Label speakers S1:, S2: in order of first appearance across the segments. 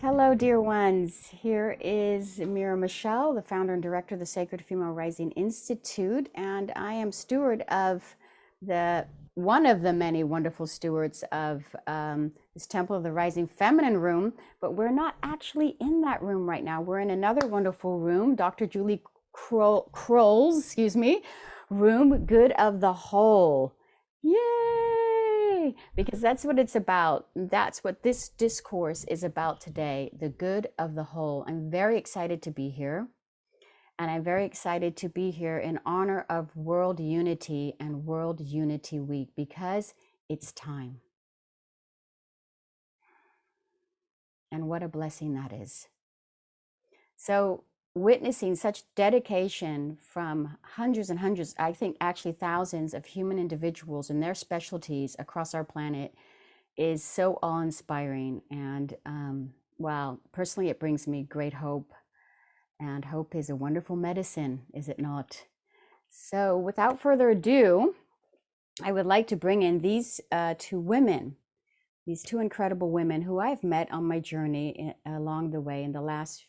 S1: Hello, dear ones. Here is MiraMichelle, the founder and director of the Sacred Female Rising Institute, and I am steward of one of the many wonderful stewards of this Temple of the Rising Feminine room, but we're not actually in that room right now. We're in another wonderful room, Dr. Julie Kroll's, room, Good of the Whole. Yay! Because that's what it's about. That's what this discourse is about today, the good of the whole. I'm very excited to be here. And I'm very excited to be here in honor of World Unity and World Unity Week because it's time. And what a blessing that is. So, witnessing such dedication from hundreds and hundreds, I think actually thousands of human individuals and their specialties across our planet is so awe-inspiring. And wow, personally, it brings me great hope. And hope is a wonderful medicine, is it not? So without further ado, I would like to bring in these two women, these two incredible women who I've met on my journey along the way in the last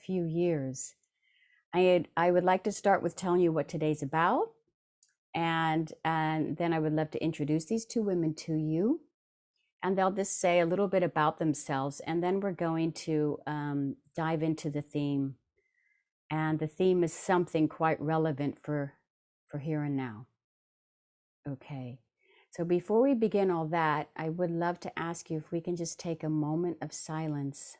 S1: few years. I would like to start with telling you what today's about. And then I would love to introduce these two women to you. And they'll just say a little bit about themselves. And then we're going to dive into the theme. And the theme is something quite relevant for here and now. Okay. So before we begin all that, I would love to ask you if we can just take a moment of silence.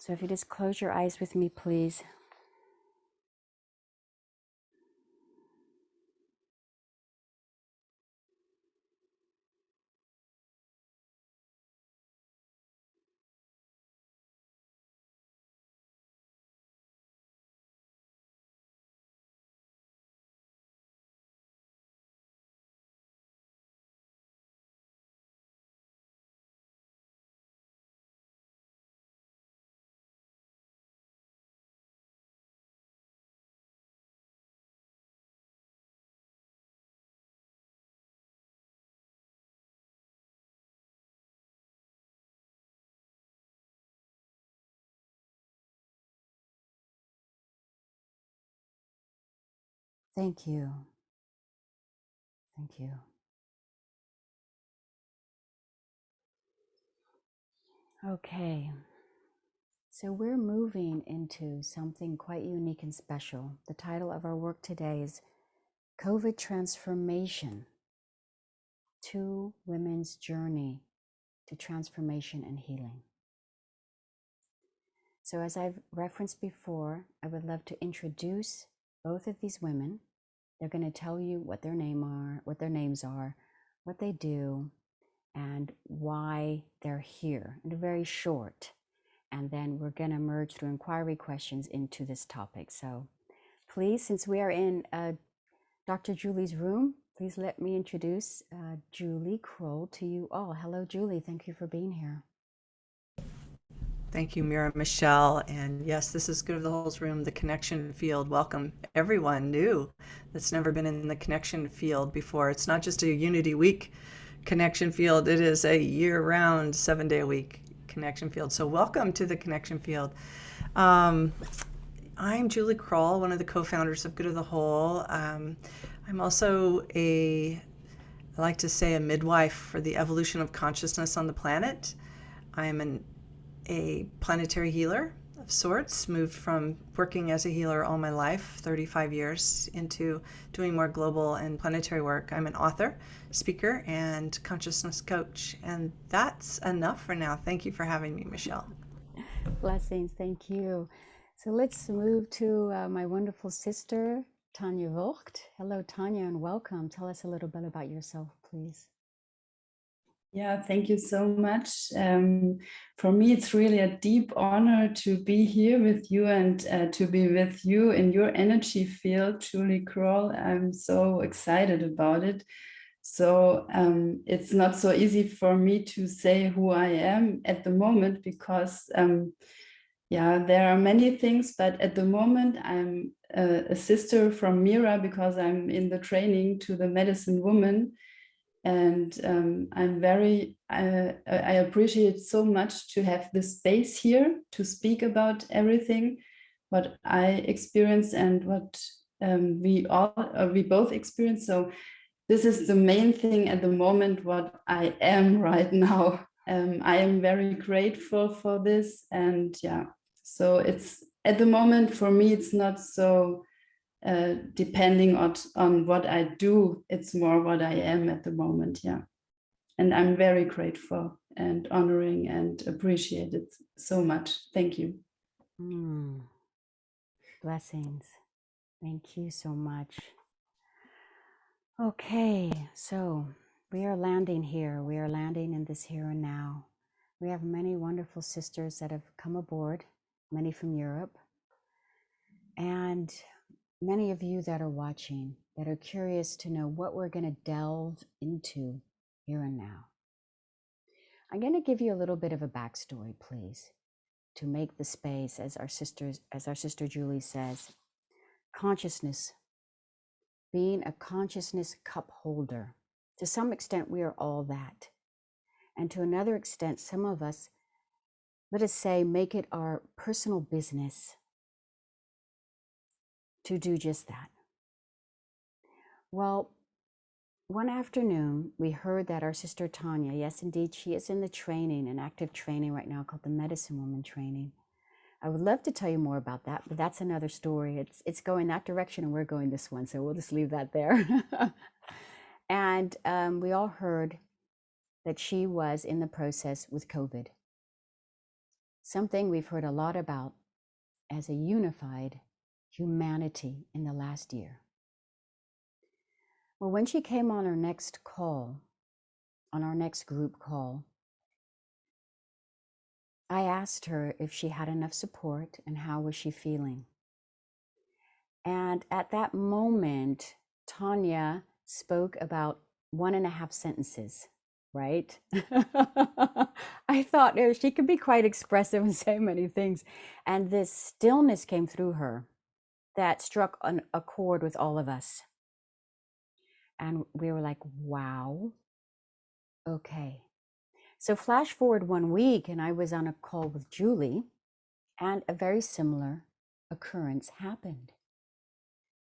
S1: So if you just close your eyes with me, please. Thank you. Thank you. Okay. So we're moving into something quite unique and special. The title of our work today is COVID Transformation, Two Women's Journey to Transformation and Healing. So as I've referenced before, I would love to introduce both of these women. They're going to tell you what their names are, what they do, and why they're here, and very short. And then we're going to merge through inquiry questions into this topic. So please, since we are in Dr. Julie's room, please let me introduce Julie Kroll to you all. Hello, Julie. Thank you for being here.
S2: Thank you, MiraMichelle. And yes, this is Good of the Whole's room, the connection field. Welcome everyone new that's never been in the connection field before. It's not just a Unity Week connection field. It is a year-round, 7-day-a-week connection field. So welcome to the connection field. I'm Julie Kroll, one of the co-founders of Good of the Whole. I'm also I like to say a midwife for the evolution of consciousness on the planet. I'm a planetary healer of sorts, moved from working as a healer all my life, 35 years, into doing more global and planetary work. I'm an author, speaker, and consciousness coach. And that's enough for now. Thank you for having me, Michelle.
S1: Blessings. Thank you. So let's move to my wonderful sister, Tanja Vogt. Hello, Tanja, and welcome. Tell us a little bit about yourself, please.
S3: Yeah, thank you so much. For me, it's really a deep honor to be here with you and to be with you in your energy field, Julie Kroll. I'm so excited about it. So it's not so easy for me to say who I am at the moment because, there are many things, but at the moment I'm a sister from Mira because I'm in the training to the medicine woman. And I appreciate so much to have this space here to speak about everything, what I experienced and what we both experience. So this is the main thing at the moment, what I am right now. I am very grateful for this. And yeah, so it's at the moment for me, it's not so depending on what I do. It's more what I am at the moment. Yeah. And I'm very grateful and honoring and appreciate it so much. Thank you.
S1: Blessings. Thank you so much. Okay, so we are landing here. We are landing in this here and now. We have many wonderful sisters that have come aboard, many from Europe, and many of you that are watching that are curious to know what we're going to delve into here and now. I'm going to give you a little bit of a backstory, please, to make the space, as our sister Julie says, consciousness, being a consciousness cup holder. To some extent, we are all that. And to another extent, some of us, let us say, make it our personal business to do just that. Well, one afternoon, we heard that our sister Tanja, yes, indeed, she is in the training, an active training right now called the Medicine Woman Training. I would love to tell you more about that, but that's another story. It's going that direction and we're going this one, so we'll just leave that there. And we all heard that she was in the process with COVID. Something we've heard a lot about as a unified humanity in the last year. Well, when she came on our next call, on our next group call, I asked her if she had enough support and how was she feeling. And at that moment, Tanja spoke about 1.5 sentences, right? I thought she could be quite expressive and say many things. And this stillness came through her that struck a chord with all of us. And we were like, wow, okay. So flash forward 1 week and I was on a call with Julie and a very similar occurrence happened.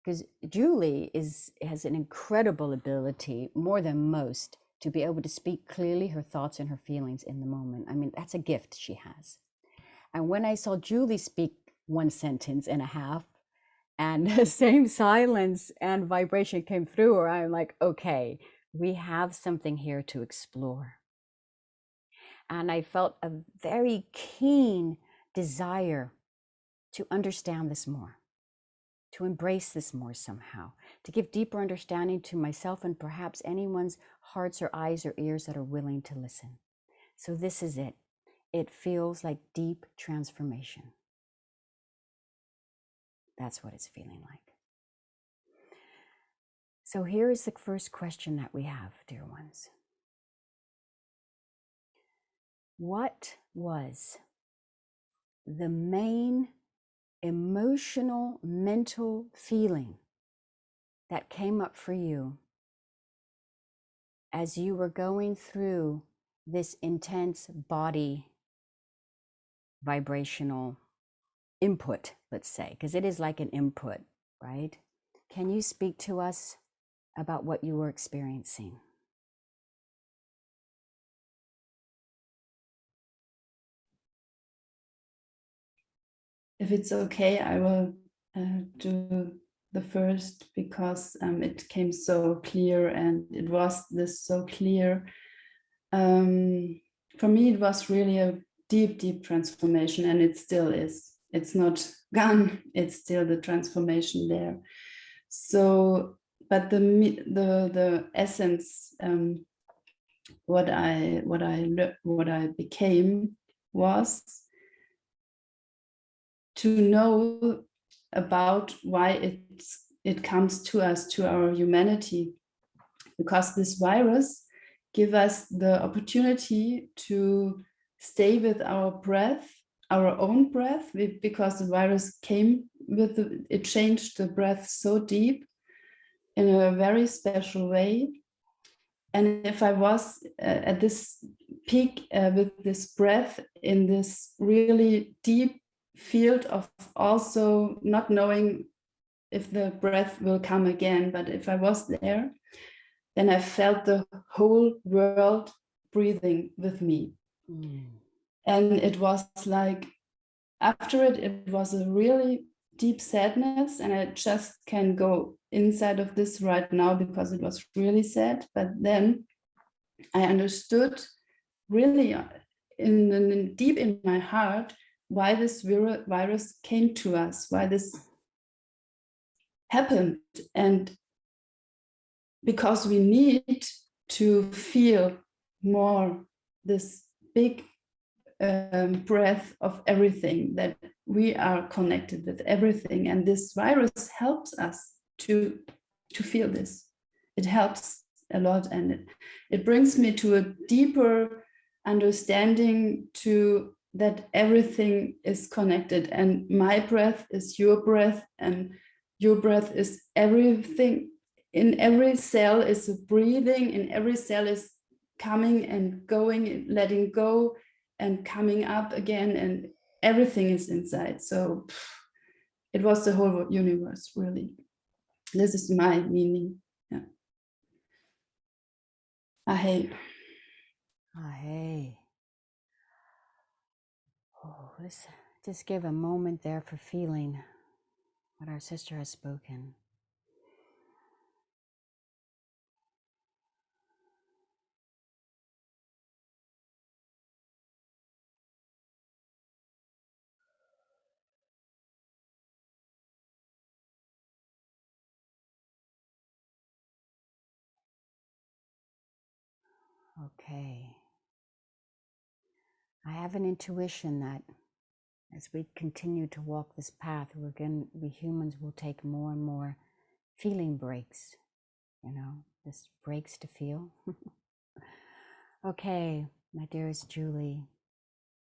S1: Because Julie has an incredible ability, more than most, to be able to speak clearly her thoughts and her feelings in the moment. I mean, that's a gift she has. And when I saw Julie speak 1.5 sentences and the same silence and vibration came through her, I'm like, okay, we have something here to explore. And I felt a very keen desire to understand this more, to embrace this more somehow, to give deeper understanding to myself and perhaps anyone's hearts or eyes or ears that are willing to listen. So this is it. It feels like deep transformation. That's what it's feeling like. So here is the first question that we have, dear ones. What was the main emotional, mental feeling that came up for you as you were going through this intense body vibrational input, let's say, because it is like an input, right? Can you speak to us about what you were experiencing?
S3: If it's okay, I will do the first because it came so clear and it was this so clear. For me, it was really a deep, deep transformation, and it still is. It's not gone. It's still the transformation there. So, but the essence, what I became was to know about why it comes to us, to our humanity, because this virus give us the opportunity to stay with our breath, our own breath, because the virus came with it changed the breath so deep in a very special way. And if I was at this peak with this breath in this really deep field of also not knowing if the breath will come again, but if I was there, then I felt the whole world breathing with me. And it was like, after it was a really deep sadness, and I just can go inside of this right now because it was really sad. But then I understood really deep in my heart why this virus came to us, why this happened. And because we need to feel more this big breath of everything, that we are connected with everything, and this virus helps us to feel this. It helps a lot, and it brings me to a deeper understanding to that everything is connected, and my breath is your breath, and your breath is everything. In every cell is a breathing, in every cell is coming and going, letting go and coming up again, and everything is inside. So it was the whole universe, really. This is my meaning. Yeah. Ahe.
S1: Ahe. Oh, let's just give a moment there for feeling what our sister has spoken. Okay. I have an intuition that as we continue to walk this path, we humans will take more and more feeling breaks, just breaks to feel. Okay, my dearest Julie,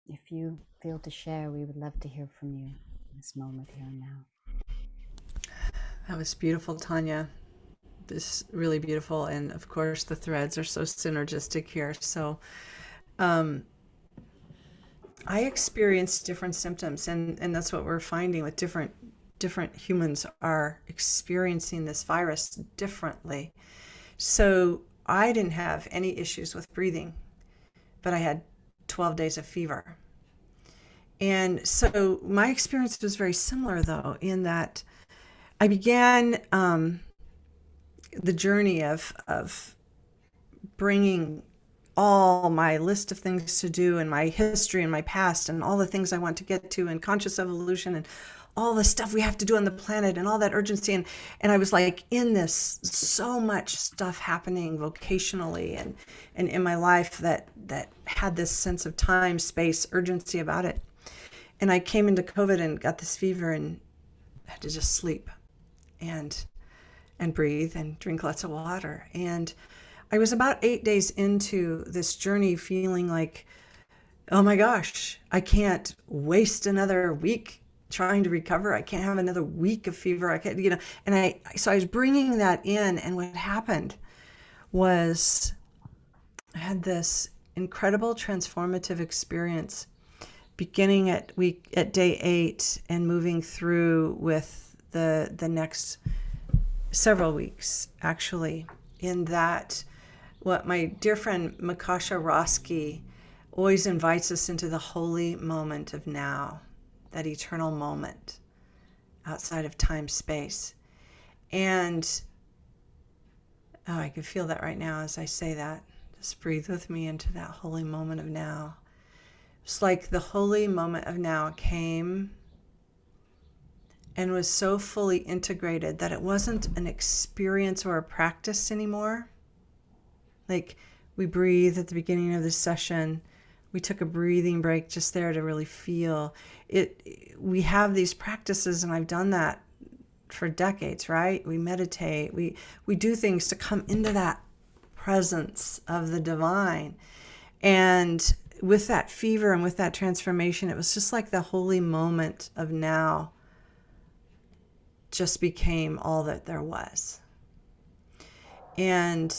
S1: if you feel to share, we would love to hear from you in this moment here and now.
S2: That was beautiful, Tanja. This really beautiful, and of course the threads are so synergistic here. So I experienced different symptoms, and that's what we're finding with different humans are experiencing this virus differently. So I didn't have any issues with breathing, but I had 12 days of fever. And so my experience was very similar, though, in that I began the journey of bringing all my list of things to do and my history and my past and all the things I want to get to and conscious evolution and all the stuff we have to do on the planet and all that urgency. And I was like in this, so much stuff happening vocationally and in my life that had this sense of time, space, urgency about it. And I came into COVID and got this fever and had to just sleep and breathe and drink lots of water. And I was about 8 days into this journey feeling like, oh my gosh, I can't waste another week trying to recover. I can't have another week of fever. I can't, and so I was bringing that in. And what happened was I had this incredible transformative experience beginning at day 8 and moving through with the next several weeks, actually, in that what my dear friend Makasha Roski always invites us into the holy moment of now, that eternal moment outside of time, space. And I can feel that right now as I say that. Just breathe with me into that holy moment of now. It's like the holy moment of now came and was so fully integrated that it wasn't an experience or a practice anymore. Like we breathe at the beginning of this session. We took a breathing break just there to really feel it. We have these practices, and I've done that for decades, right? We meditate, we do things to come into that presence of the divine. And with that fever and with that transformation, it was just like the holy moment of now just became all that there was. And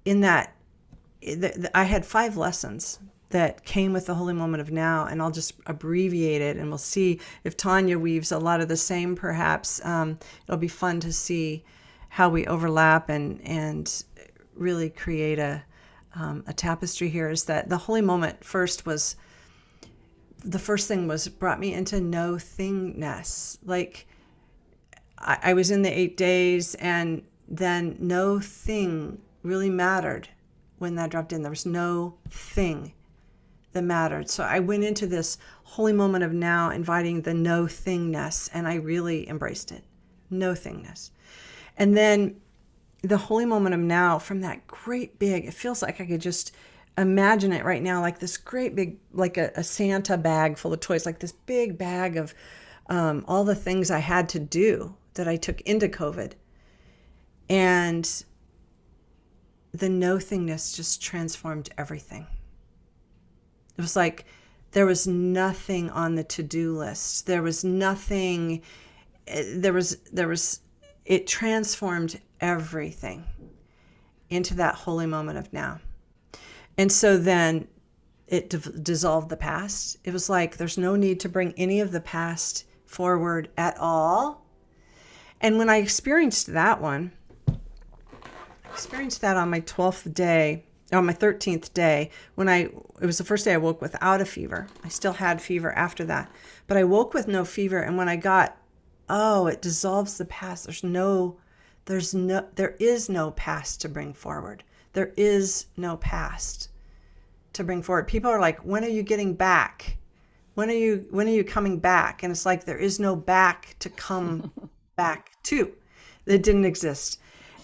S2: in that, I had 5 lessons that came with the holy moment of now, and I'll just abbreviate it, and we'll see if Tanja weaves a lot of the same. Perhaps it'll be fun to see how we overlap and really create a tapestry here. Is that the holy moment first was, the first thing was, brought me into no thingness. Like I was in the 8 days, and then no thing really mattered when that dropped in. There was no thing that mattered. So I went into this holy moment of now, inviting the no thingness, and I really embraced it. No thingness. And then the holy moment of now, from that great big, it feels like I could just imagine it right now, like this great big, like a Santa bag full of toys, like this big bag of all the things I had to do that I took into COVID. And the no thingness just transformed everything. It was like there was nothing on the to-do list. There was nothing, it transformed everything into that holy moment of now. And so then it dissolved the past. It was like there's no need to bring any of the past forward at all. And when I experienced that on my 12th day, on my 13th day, it was the first day I woke without a fever. I still had fever after that, but I woke with no fever. And when I got, it dissolves the past. There is no past to bring forward. There is no past to bring forward. People are like, when are you getting back? When are you coming back? And it's like, there is no back to come back to. It didn't exist.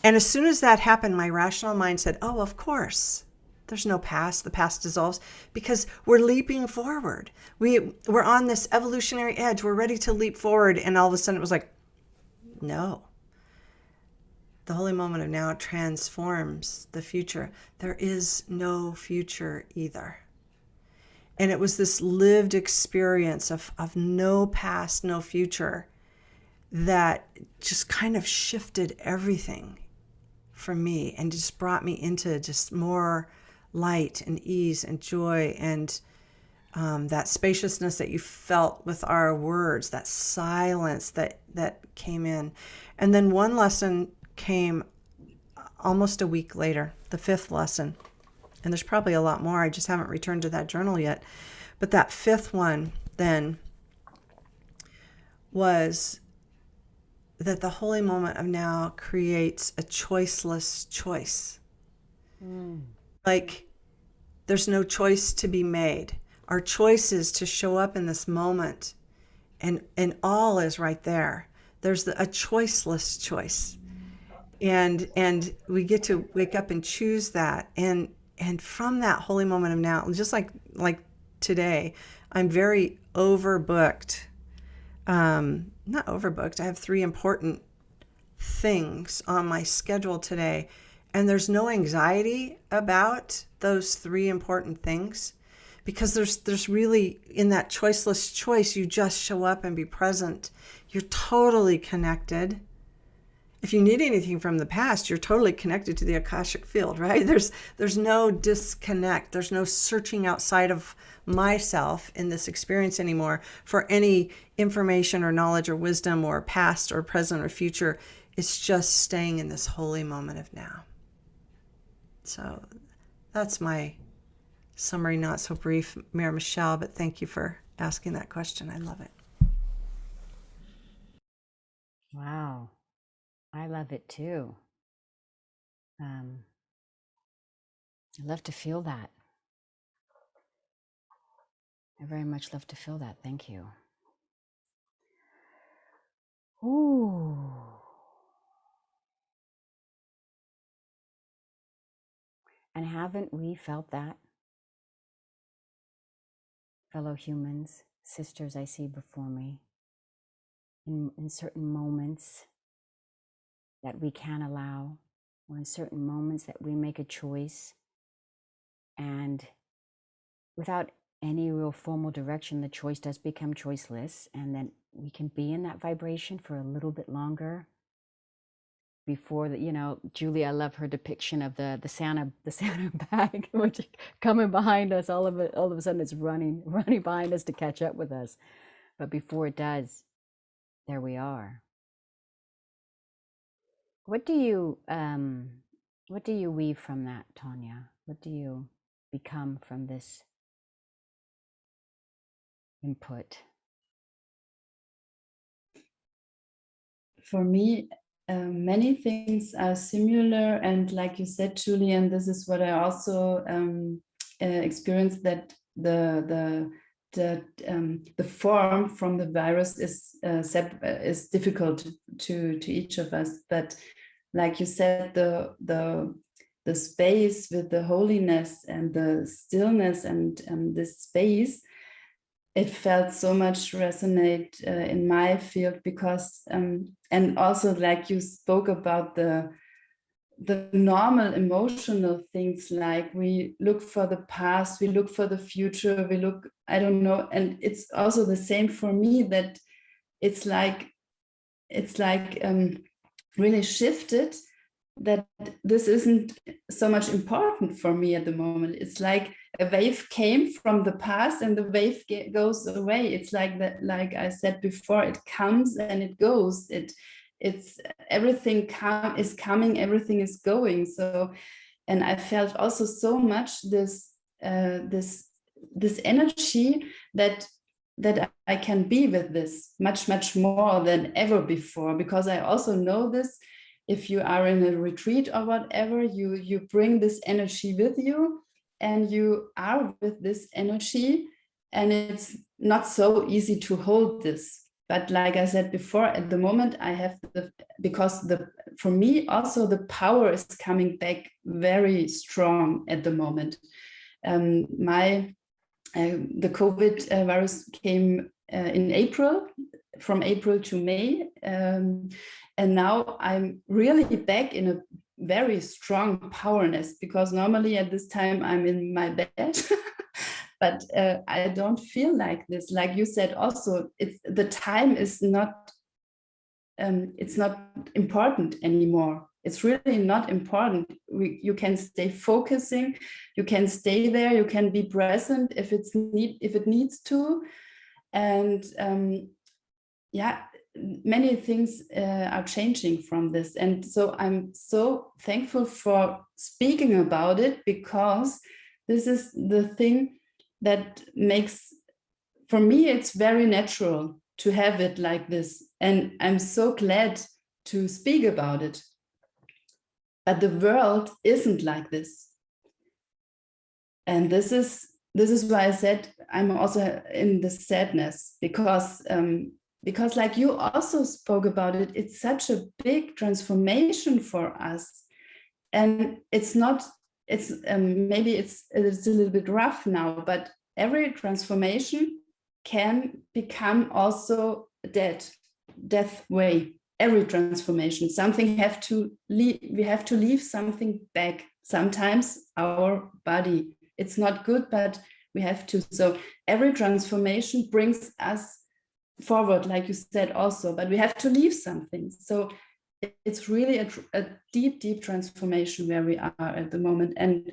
S2: And as soon as that happened, my rational mind said, oh, of course, there's no past. The past dissolves because we're leaping forward. We're on this evolutionary edge. We're ready to leap forward. And all of a sudden it was like, no. The holy moment of now transforms the future. There is no future either. And it was this lived experience of no past, no future that just kind of shifted everything for me and just brought me into just more light and ease and joy and that spaciousness that you felt with our words, that silence that came in. And then one lesson came almost a week later, the 5th lesson. And there's probably a lot more. I just haven't returned to that journal yet. But that 5th one then was that the holy moment of now creates a choiceless choice. Like there's no choice to be made. Our choice is to show up in this moment, and all is right there. There's a choiceless choice. And we get to wake up and choose that. And from that holy moment of now, just like today, I'm very overbooked. Not overbooked. I have 3 important things on my schedule today, and there's no anxiety about those 3 important things because there's really, in that choiceless choice, you just show up and be present. You're totally connected. If you need anything from the past, you're totally connected to the Akashic field, right? There's no disconnect. There's no searching outside of myself in this experience anymore for any information or knowledge or wisdom or past or present or future. It's just staying in this holy moment of now. So that's my summary, not so brief, MiraMichelle, but thank you for asking that question. I love it.
S1: Wow. I love it too. I love to feel that. I very much love to feel that. Thank you. Ooh. And haven't we felt that? Fellow humans, sisters I see before me, in certain moments that we can allow, or in certain moments that we make a choice, and without any real formal direction, the choice does become choiceless, and then we can be in that vibration for a little bit longer. before that, Julie, I love her depiction of the Santa bag, which coming behind us, all of a sudden it's running behind us to catch up with us. But before it does, there we are. What do you weave from that, Tanja? What do you become from this input?
S3: For me, many things are similar, and like you said, Julie, and this is what I also experienced, that the form from the virus is difficult to each of us. But like you said, the space with the holiness and the stillness and this space, it felt so much resonate in my field, because and also like you spoke about the normal emotional things, like we look for the past, we look for the future, we look, I don't know, and it's also the same for me, that it's like really shifted, that this isn't so much important for me at the moment. It's like a wave came from the past and the wave goes away. It's like that, like I said before, it comes and it goes. It's everything is coming, everything is going. So, and I felt also so much this energy that I can be with this much more than ever before, because I also know this. If you are in a retreat or whatever, you bring this energy with you, and you are with this energy, and it's not so easy to hold this. But like I said before, at the moment I have for me also the power is coming back very strong at the moment. The COVID virus came in April, from April to May. And now I'm really back in a very strong powerness, because normally at this time I'm in my bed, but I don't feel like this. Like you said also, the time is not, it's not important anymore. It's really not important. You can stay focusing, you can stay there, you can be present if it needs to. And yeah, many things are changing from this. And so I'm so thankful for speaking about it, because this is the thing that makes, for me, it's very natural to have it like this. And I'm so glad to speak about it. But the world isn't like this. And this is why I said I'm also in the sadness, because like you also spoke about it, it's such a big transformation for us. And it's not, maybe it's a little bit rough now, but every transformation can become also death way. Every transformation, we have to leave something back. Sometimes our body, it's not good, but we have to. So every transformation brings us forward, like you said also, but we have to leave something. So it's really a deep transformation where we are at the moment. And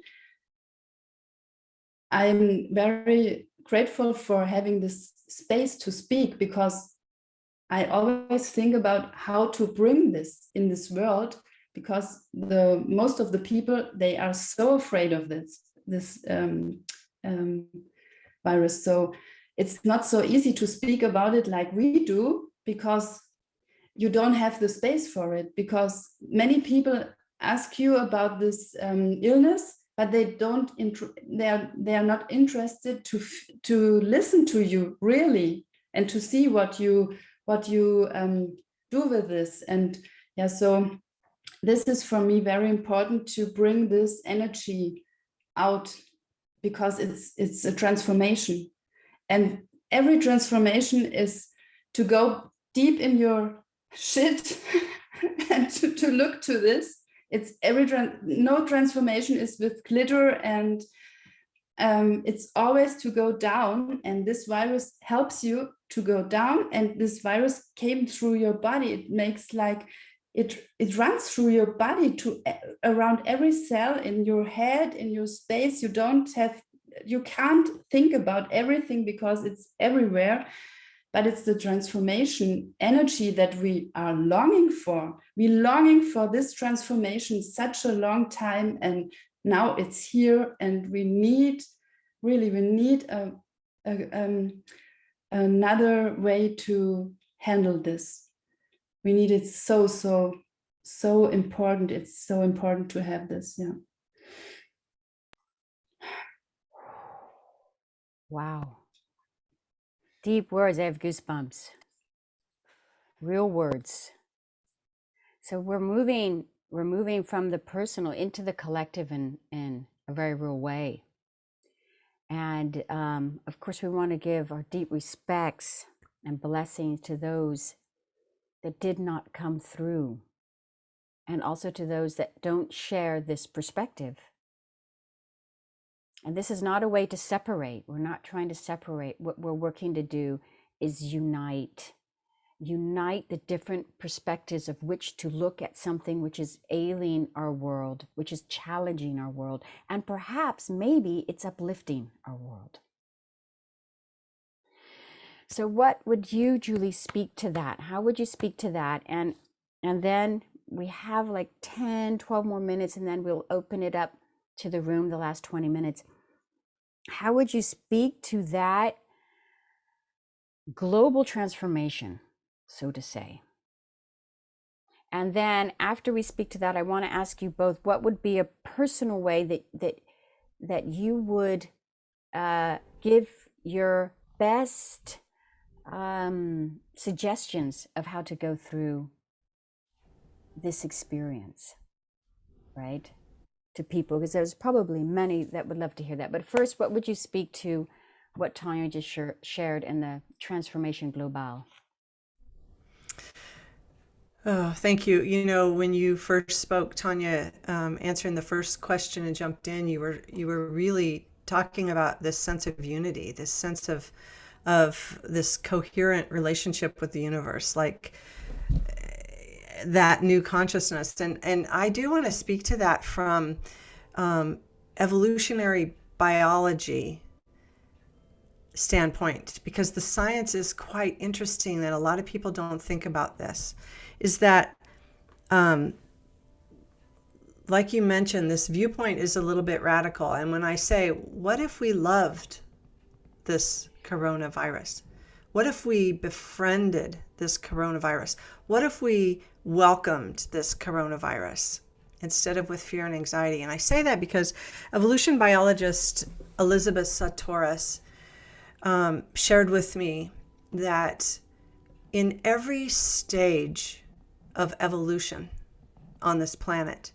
S3: I'm very grateful for having this space to speak, because I always think about how to bring this in this world, because most of the people, they are so afraid of this virus. So it's not so easy to speak about it like we do, because you don't have the space for it, because many people ask you about this illness, but they are not interested to listen to you really, and to see what you do with this. And yeah, so this is for me very important, to bring this energy out, because it's a transformation. And every transformation is to go deep in your shit and to look to this. It's no transformation is with glitter, and it's always to go down. And this virus helps you to go down, and this virus came through your body. It makes like it runs through your body to around every cell in your head, in your space. You can't think about everything because it's everywhere, but it's the transformation energy that we are longing for. We're longing for this transformation such a long time, and now it's here, and we need another way to handle this. We need it so important. It's so important to have this. Yeah.
S1: Wow. Deep words. I have goosebumps. Real words. So we're moving from the personal into the collective in a very real way. And of course, we want to give our deep respects and blessings to those that did not come through, and also to those that don't share this perspective. And this is not a way to separate. We're not trying to separate. What we're working to do is unite the different perspectives of which to look at something which is ailing our world, which is challenging our world, and perhaps maybe it's uplifting our world. So what would you, Julie, speak to that? How would you speak to that? And then we have like 10, 12 more minutes, and then we'll open it up to the room, the last 20 minutes. How would you speak to that global transformation, so to say? And then after we speak to that, I want to ask you both, what would be a personal way that you would give your best suggestions of how to go through this experience, right? To people, because there's probably many that would love to hear that. But first, what would you speak to what Tanja just shared in the Transformation Global?
S2: Oh, thank you. You know, when you first spoke, Tanja, answering the first question and jumped in, you were really talking about this sense of unity, this sense of this coherent relationship with the universe, like that new consciousness. And I do want to speak to that from evolutionary biology standpoint, because the science is quite interesting that a lot of people don't think about this, is that like you mentioned, this viewpoint is a little bit radical. And when I say, what if we loved this coronavirus? What if we befriended this coronavirus? What if we welcomed this coronavirus instead of with fear and anxiety? And I say that because evolution biologist Elizabeth Sahtouris shared with me that in every stage of evolution on this planet,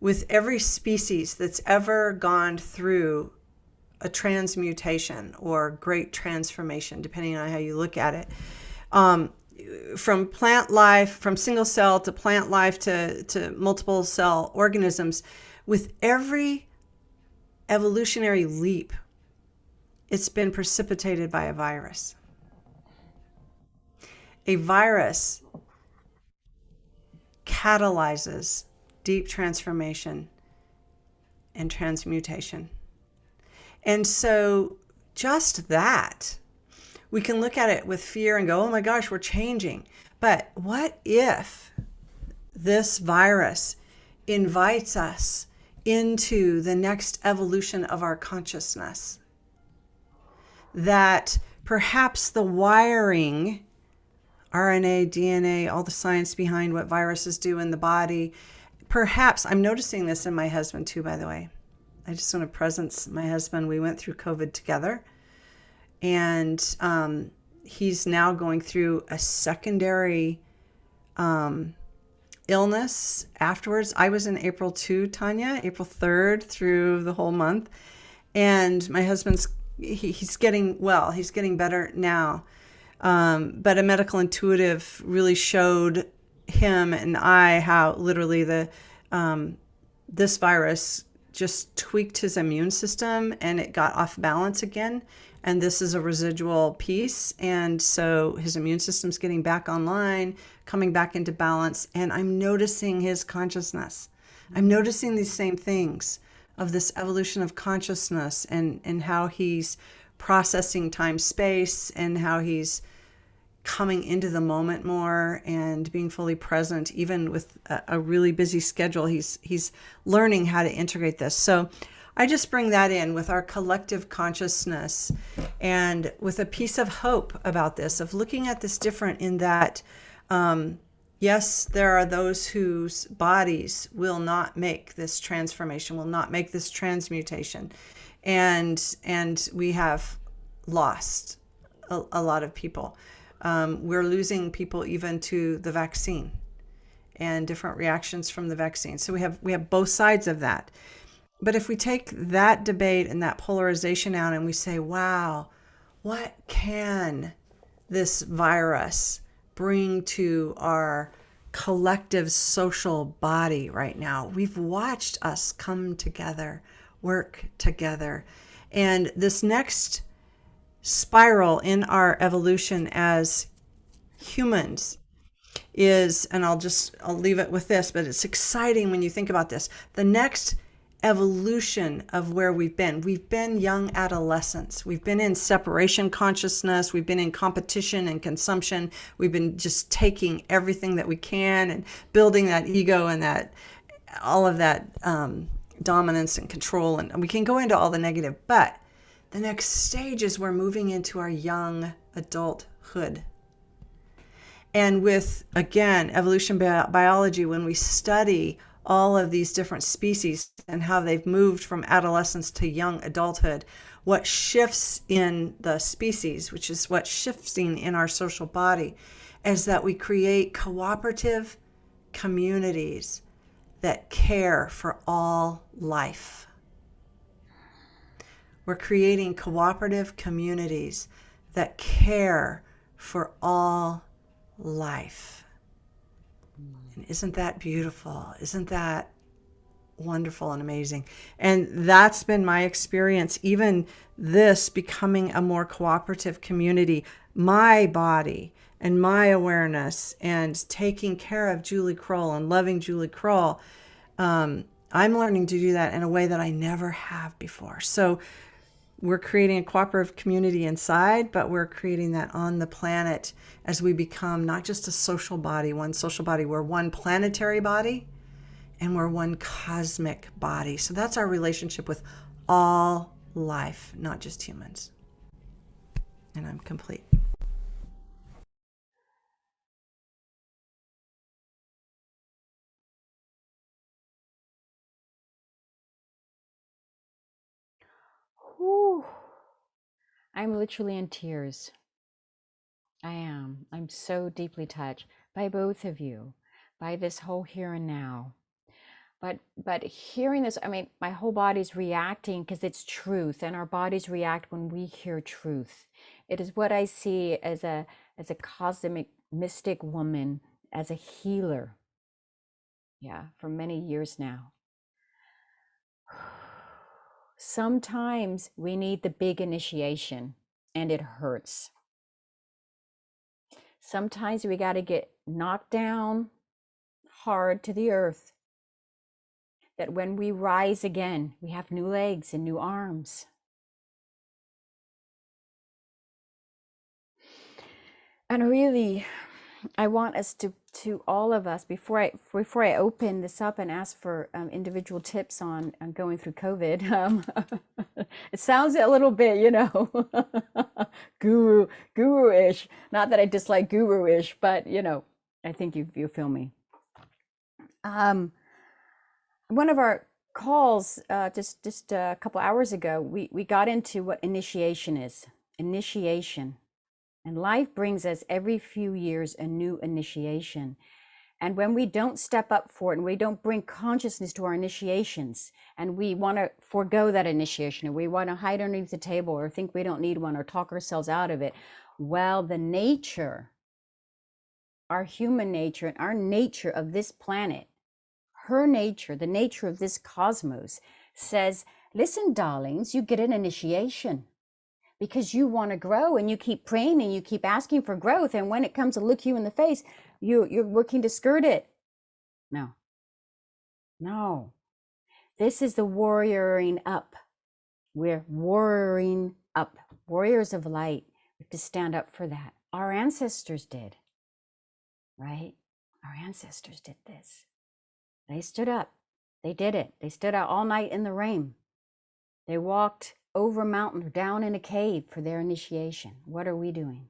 S2: with every species that's ever gone through a transmutation or great transformation, depending on how you look at it, from plant life, from single cell to plant life to multiple cell organisms, with every evolutionary leap, it's been precipitated by a virus. A virus catalyzes deep transformation and transmutation. And so just that, we can look at it with fear and go, oh my gosh, we're changing. But what if this virus invites us into the next evolution of our consciousness? That perhaps the wiring, RNA, DNA, all the science behind what viruses do in the body, perhaps, I'm noticing this in my husband too, by the way. I just want to presence my husband. We went through COVID together, and he's now going through a secondary illness afterwards. I was in April too, Tanja, April 3rd through the whole month. And my husband's, he's getting well, he's getting better now. But a medical intuitive really showed him and I how literally this virus just tweaked his immune system and it got off balance again. And this is a residual piece. And so his immune system's getting back online, coming back into balance. And I'm noticing his consciousness. I'm noticing these same things of this evolution of consciousness and how he's processing time, space, and how he's coming into the moment more and being fully present, even with a really busy schedule. He's learning how to integrate this. So I just bring that in with our collective consciousness and with a piece of hope about this, of looking at this different in that, yes, there are those whose bodies will not make this transformation, will not make this transmutation. And we have lost a lot of people. We're losing people even to the vaccine and different reactions from the vaccine. So we have both sides of that. But if we take that debate and that polarization out and we say, wow, what can this virus bring to our collective social body right now? We've watched us come together, work together. And this next spiral in our evolution as humans is, and I'll leave it with this, but it's exciting when you think about this. The next evolution of where we've been young adolescents. We've been in separation consciousness. We've been in competition and consumption. We've been just taking everything that we can and building that ego and that all of that dominance and control. And we can go into all the negative, but the next stage is we're moving into our young adulthood. And with, again, evolution biology, when we study all of these different species and how they've moved from adolescence to young adulthood, what shifts in the species, which is what's shifting in our social body, is that we create cooperative communities that care for all life. We're creating cooperative communities that care for all life. And isn't that beautiful? Isn't that wonderful and amazing? And that's been my experience, even this becoming a more cooperative community, my body and my awareness and taking care of Julie Kroll and loving Julie Kroll. I'm learning to do that in a way that I never have before. So we're creating a cooperative community inside, but we're creating that on the planet as we become not just a social body, one social body. We're one planetary body and we're one cosmic body. So that's our relationship with all life, not just humans. And I'm complete.
S1: Whew. I'm literally in tears. I am. I'm so deeply touched by both of you, by this whole here and now. But hearing this, I mean, my whole body's reacting because it's truth, and our bodies react when we hear truth. It is what I see as a cosmic mystic woman, as a healer. Yeah, for many years now. Sometimes we need the big initiation and it hurts. Sometimes we got to get knocked down hard to the earth, that when we rise again, we have new legs and new arms. And really, I want us to all of us, before I open this up and ask for individual tips on going through COVID, it sounds a little bit, guru-ish. Not that I dislike guru-ish, but I think you feel me. One of our calls just a couple hours ago, we got into what initiation is. Initiation. And life brings us every few years a new initiation. And when we don't step up for it and we don't bring consciousness to our initiations, and we want to forego that initiation, or we want to hide underneath the table or think we don't need one or talk ourselves out of it, well, the nature, our human nature and our nature of this planet, her nature, the nature of this cosmos, says, listen, darlings, you get an initiation because you want to grow and you keep praying and you keep asking for growth. And when it comes to look you in the face, you're working to skirt it. No. This is the warrioring up. We're warrioring up. Warriors of light. We have to stand up for that. Our ancestors did, right? Our ancestors did this. They stood up. They did it. They stood out all night in the rain. They walked over a mountain or down in a cave for their initiation. What are we doing?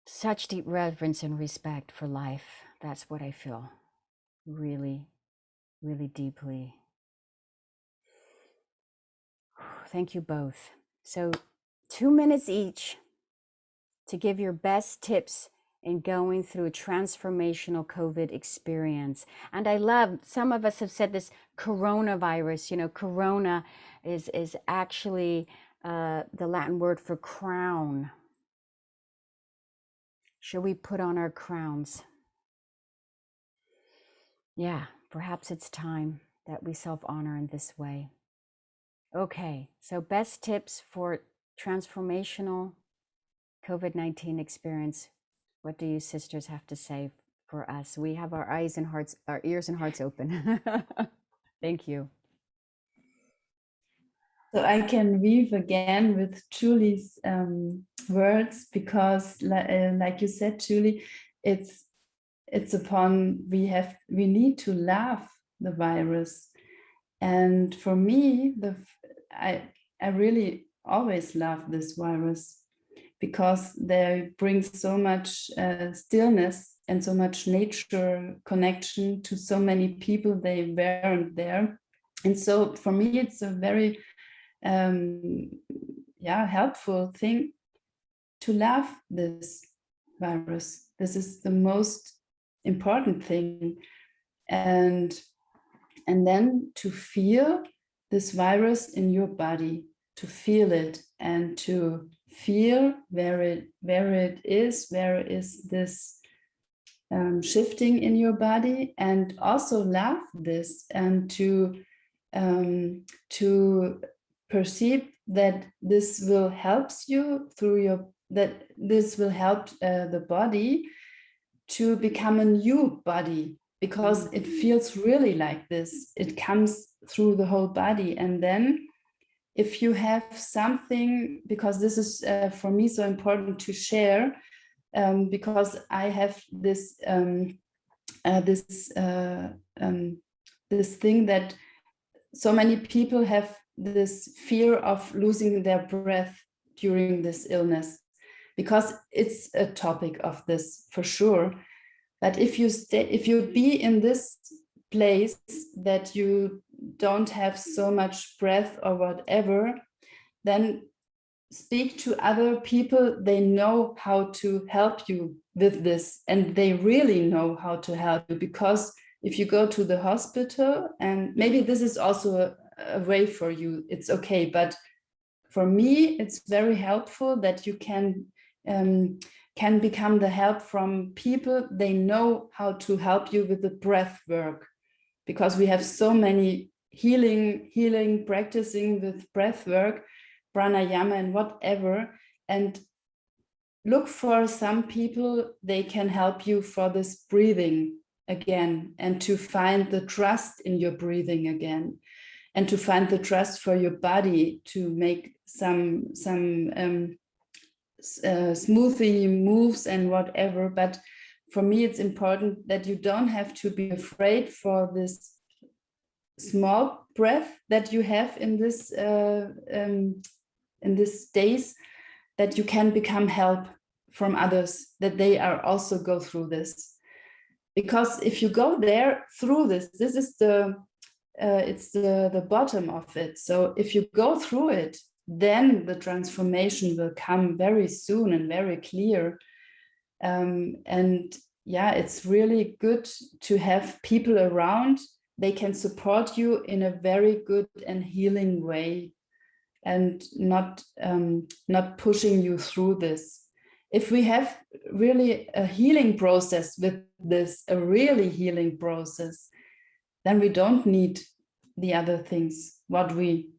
S1: Such deep reverence and respect for life. That's what I feel really, really deeply. Thank you both. So 2 minutes each to give your best tips in going through a transformational COVID experience. And I love, some of us have said this coronavirus, you know, corona is actually the Latin word for crown. Should we put on our crowns? Yeah, perhaps it's time that we self-honor in this way. Okay, so best tips for transformational COVID-19 experience. What do you sisters have to say for us? We have our eyes and hearts, our ears and hearts open. Thank you.
S3: So I can weave again with Julie's words, because like you said, Julie, it's upon we need to love the virus. And for me, I really always love this virus, because they bring so much stillness and so much nature connection to so many people they weren't there. And so for me, it's a very helpful thing to love this virus. This is the most important thing. And then to feel this virus in your body, to feel it, and to feel where it is this shifting in your body, and also love this, and to perceive that this will help you this will help the body to become a new body, because it feels really like this. It comes through the whole body. And then if you have something, because this is for me so important to share, because I have this this thing that so many people have, this fear of losing their breath during this illness, because it's a topic of this for sure. But if you be in this place that you don't have so much breath or whatever, then speak to other people. They know how to help you with this, and they really know how to help you, because if you go to the hospital, and maybe this is also a way for you, it's okay. But for me, it's very helpful that you can become the help from people. They know how to help you with the breath work, because we have so many healing practicing with breath work, pranayama and whatever. And look for some people, they can help you for this breathing again, and to find the trust in your breathing again, and to find the trust for your body, to make some smoothie moves and whatever. But for me, it's important that you don't have to be afraid for this small breath that you have in this days, that you can become help from others, that they are also go through this. Because if you go there through this is it's the bottom of it. So if you go through it, then the transformation will come very soon and very clear. And yeah, it's really good to have people around. They can support you in a very good and healing way, and not pushing you through this. if we have really a healing process with this, a really healing process, then we don't need the other things, what we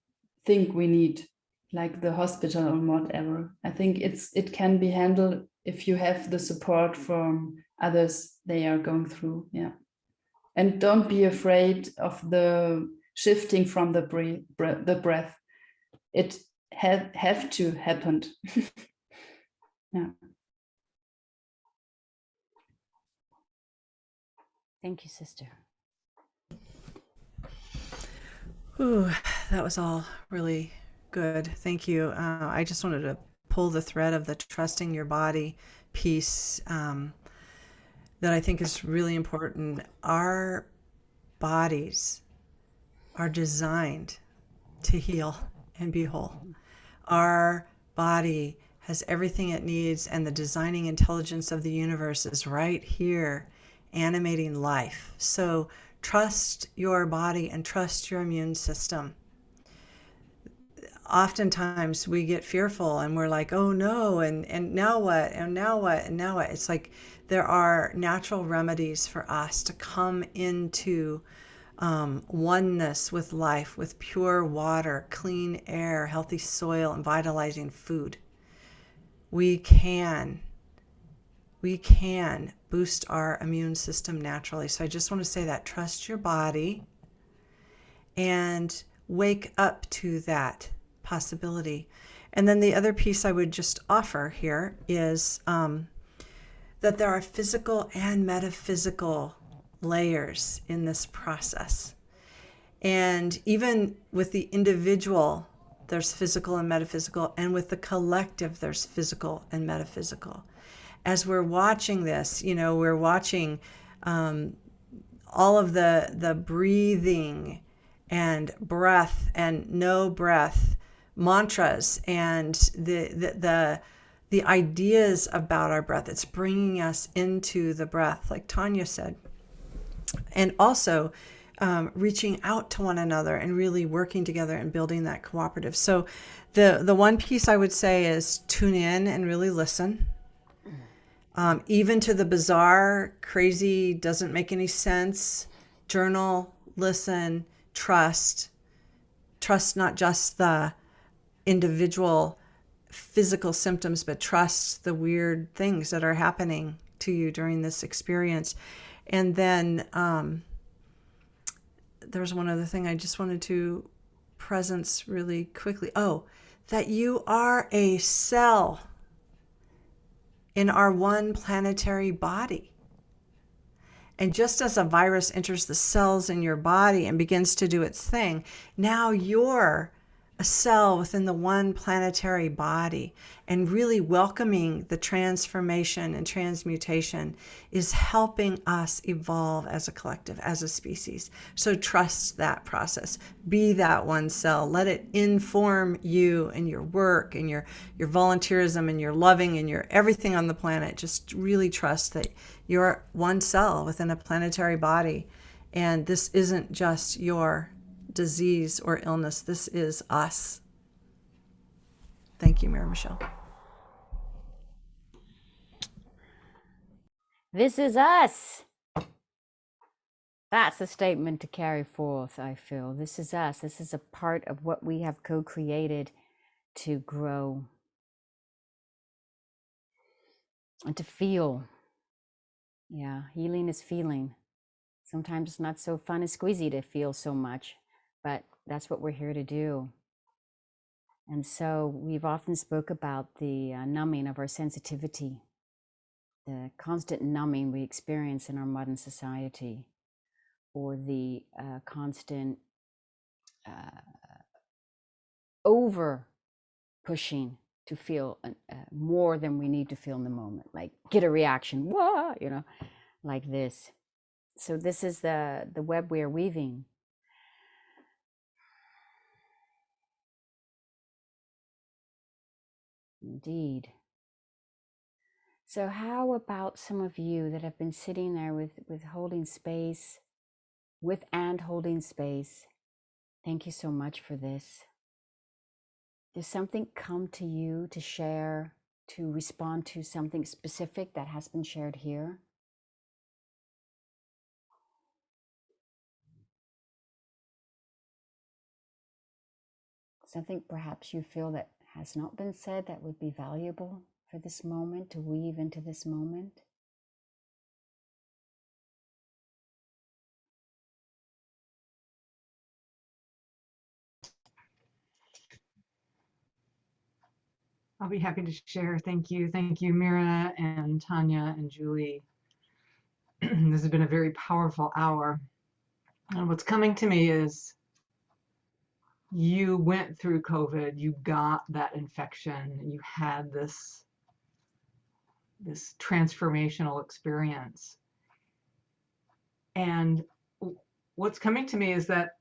S3: think we need, like the hospital or whatever. I think it can be handled if you have the support from others they are going through. Yeah. And don't be afraid of the shifting from the breath. It have to happen. Yeah.
S1: Thank you, sister.
S2: Ooh, that was all really good. Thank you. I just wanted to pull the thread of the trusting your body piece that I think is really important. Our bodies are designed to heal and be whole. Our body has everything it needs, and the designing intelligence of the universe is right here, animating life. So trust your body and trust your immune system. Oftentimes we get fearful and we're like, oh no, and now what, and now what, and now what? It's like there are natural remedies for us to come into oneness with life, with pure water, clean air, healthy soil, and vitalizing food. We can boost our immune system naturally. So I just want to say that, trust your body and wake up to that possibility. And then the other piece I would just offer here is that there are physical and metaphysical layers in this process. And even with the individual, there's physical and metaphysical, and with the collective, there's physical and metaphysical. As we're watching this, we're watching all of the breathing and breath and no breath mantras and the ideas about our breath. It's bringing us into the breath, like Tanja said. And also reaching out to one another and really working together and building that cooperative. So the one piece I would say is tune in and really listen. Even to the bizarre, crazy, doesn't make any sense. Journal, listen, trust. Trust not just the individual physical symptoms, but trust the weird things that are happening to you during this experience. And then there's one other thing I just wanted to presence really quickly. Oh, that you are a cell in our one planetary body. And just as a virus enters the cells in your body and begins to do its thing, now you're a cell within the one planetary body, and really welcoming the transformation and transmutation is helping us evolve as a collective, as a species. So trust that process. Be that one cell. Let it inform you and your work and your volunteerism and your loving and your everything on the planet. Just really trust that you're one cell within a planetary body, and this isn't just your disease or illness. This is us. Thank you, MiraMichelle.
S1: This is us. That's a statement to carry forth, I feel. This is us. This is a part of what we have co-created to grow and to feel. Yeah, healing is feeling. Sometimes it's not so fun and squeezy to feel so much, but that's what we're here to do. And so we've often spoke about the numbing of our sensitivity, the constant numbing we experience in our modern society, or the constant over pushing to feel more than we need to feel in the moment, like get a reaction, whoa, like this. So this is the web we are weaving. Indeed. So how about some of you that have been sitting there with holding space, with and holding space? Thank you so much for this. Does something come to you to share to respond to something specific that has been shared here? Something perhaps you feel that has not been said that would be valuable for this moment, to weave into this moment?
S4: I'll be happy to share. Thank you. Thank you, Mira and Tanya and Julie. This has been a very powerful hour. And what's coming to me is you went through COVID, you got that infection, you had this transformational experience. And what's coming to me is that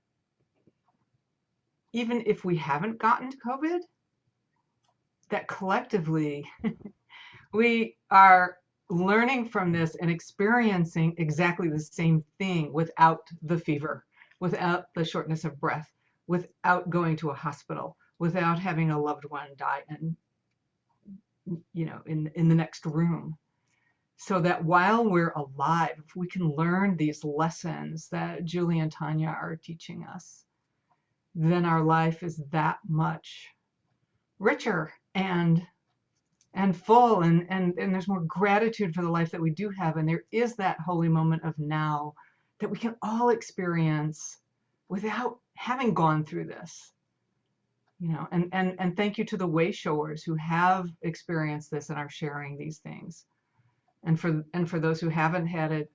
S4: even if we haven't gotten to COVID, that collectively we are learning from this and experiencing exactly the same thing without the fever, without the shortness of breath, without going to a hospital, without having a loved one die and in the next room. So that while we're alive, if we can learn these lessons that Julie and Tanya are teaching us, then our life is that much richer and full, and there's more gratitude for the life that we do have, and there is that holy moment of now that we can all experience without having gone through this, and thank you to the way showers who have experienced this and are sharing these things, and for those who haven't had it,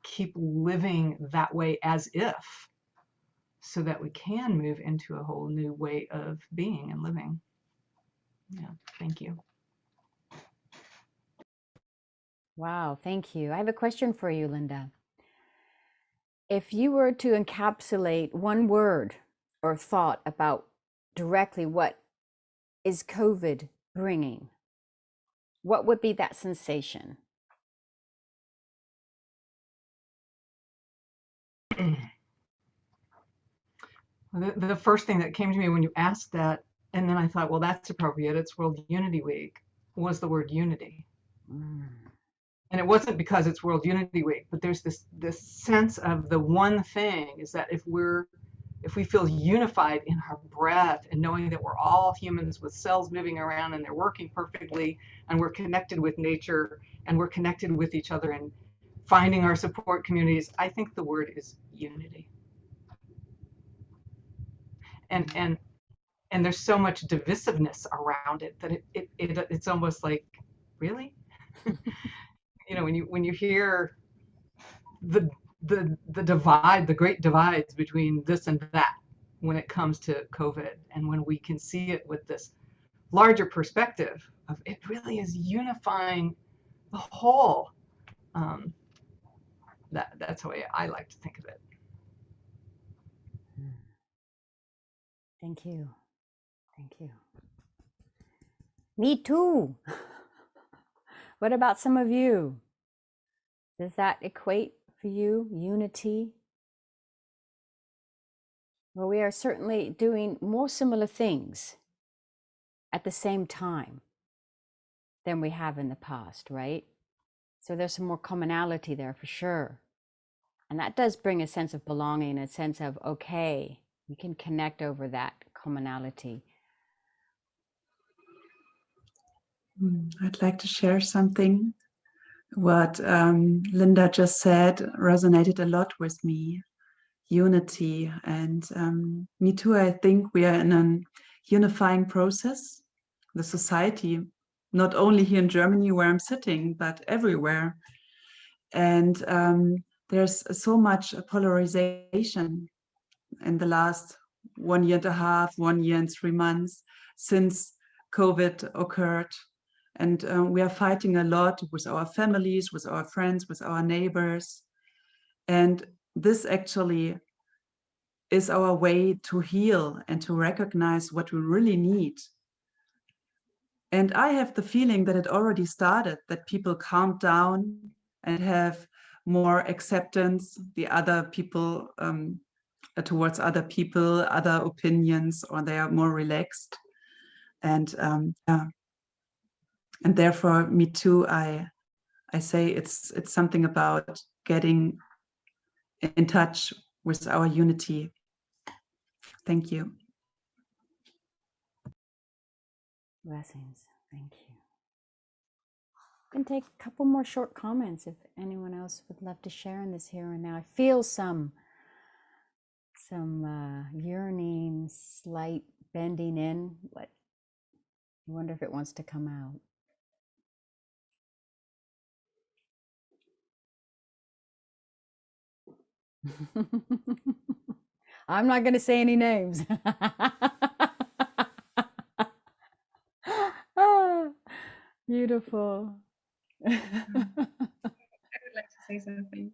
S4: keep living that way as if, so that we can move into a whole new way of being and living. Yeah, thank you.
S1: Wow, thank you. I have a question for you, Linda. If you were to encapsulate one word or thought about directly what is COVID bringing, what would be that sensation?
S4: The first thing that came to me when you asked that, and then I thought, well, that's appropriate, it's World Unity Week, was the word unity. And it wasn't because it's World Unity Week, but there's this sense of the one thing is that if we feel unified in our breath and knowing that we're all humans with cells moving around and they're working perfectly, and we're connected with nature and we're connected with each other and finding our support communities, I think the word is unity. And there's so much divisiveness around it that it's almost like, really? when you hear the divide, the great divides between this and that when it comes to COVID, and when we can see it with this larger perspective of it really is unifying the whole. That's the way I like to think of it.
S1: Thank you. Thank you. Me too. What about some of you? Does that equate for you, unity? Well, we are certainly doing more similar things at the same time than we have in the past, right? So there's some more commonality there for sure. And that does bring a sense of belonging, a sense of, okay, we can connect over that commonality.
S3: I'd like to share something. What Linda just said resonated a lot with me. Unity, and me too. I think we are in a unifying process. The society, not only here in Germany where I'm sitting, but everywhere. And there's so much polarization in the last 1 year and a half, 1 year and 3 months since COVID occurred. And we are fighting a lot with our families, with our friends, with our neighbors. And this actually is our way to heal and to recognize what we really need. And I have the feeling that it already started, that people calm down and have more acceptance, the other people, towards other people, other opinions, or they are more relaxed. And yeah, And therefore, me too, I say it's something about getting in touch with our unity. Thank you.
S1: Blessings. Thank you. Can take a couple more short comments if anyone else would love to share in this here and now. I feel some yearning, slight bending in. What? I wonder if it wants to come out. I'm not going to say any names. Ah, beautiful.
S5: I would like to say something.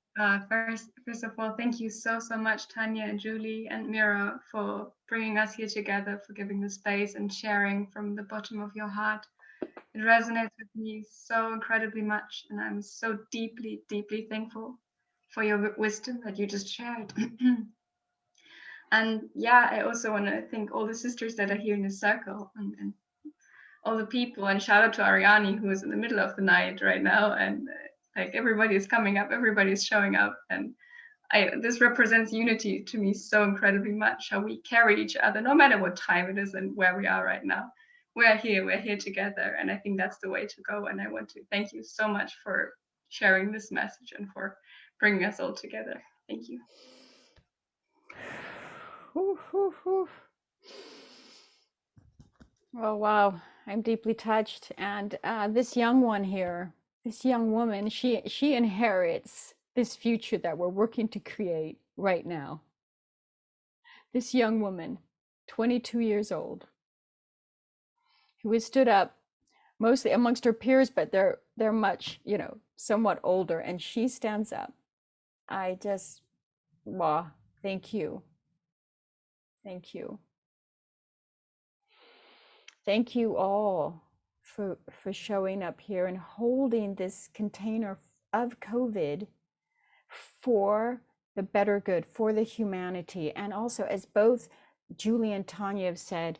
S5: First of all, thank you so much, Tanja and Julie and Mira, for bringing us here together, for giving the space and sharing from the bottom of your heart. It resonates with me so incredibly much, and I'm so deeply, deeply thankful for your wisdom that you just shared. And yeah, I also want to thank all the sisters that are here in the circle, and all the people, and shout out to Ariani, who is in the middle of the night right now, and like everybody is coming up, everybody is showing up, and this represents unity to me so incredibly much, how we carry each other no matter what time it is and where we are right now. We're here together, and I think that's the way to go. And I want to thank you so much for sharing this message and for bringing us all together. Thank you.
S1: Oh, wow. I'm deeply touched. And this young one here, this young woman, she inherits this future that we're working to create right now. This young woman, 22 years old, who has stood up mostly amongst her peers, but they're much, somewhat older, and she stands up. I just, wow, thank you. Thank you. Thank you all for showing up here and holding this container of COVID for the better good, for the humanity. And also, as both Julie and Tanja have said,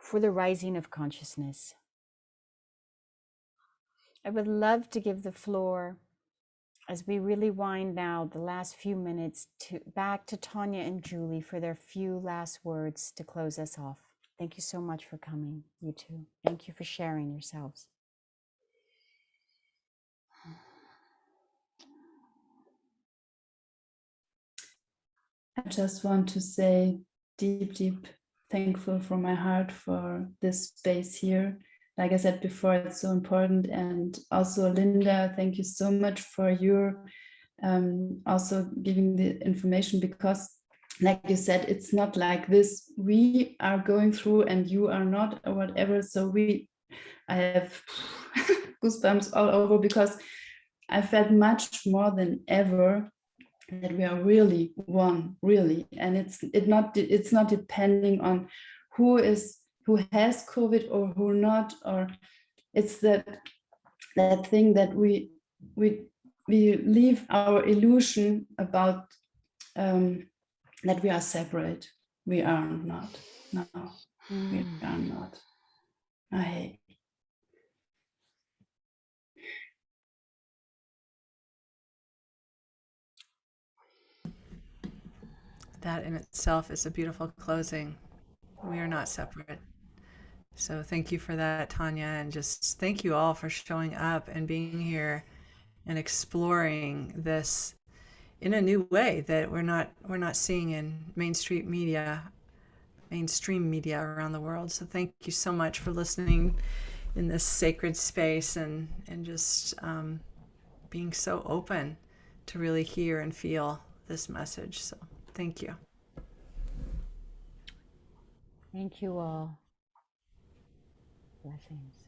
S1: for the rising of consciousness. I would love to give the floor, as we really wind now the last few minutes, back to Tanja and Julie for their few last words to close us off. Thank you so much for coming, you two. Thank you for sharing yourselves.
S3: I just want to say deep thankful from my heart for this space here. Like I said before, it's so important. And also, Linda, thank you so much for your also giving the information, because like you said, it's not like this. We are going through and you are not, or whatever. So I have goosebumps all over, because I felt much more than ever that we are really one, really. And it's not depending on who has COVID or who not, or it's that thing that we leave our illusion about that we are separate. We are not. No, we are not.
S2: That in itself is a beautiful closing. We are not separate. So thank you for that, Tanja, and just thank you all for showing up and being here and exploring this in a new way that we're not seeing in mainstream media around the world. So thank you so much for listening in this sacred space and just being so open to really hear and feel this message. So thank you.
S1: Thank you all. Blessings.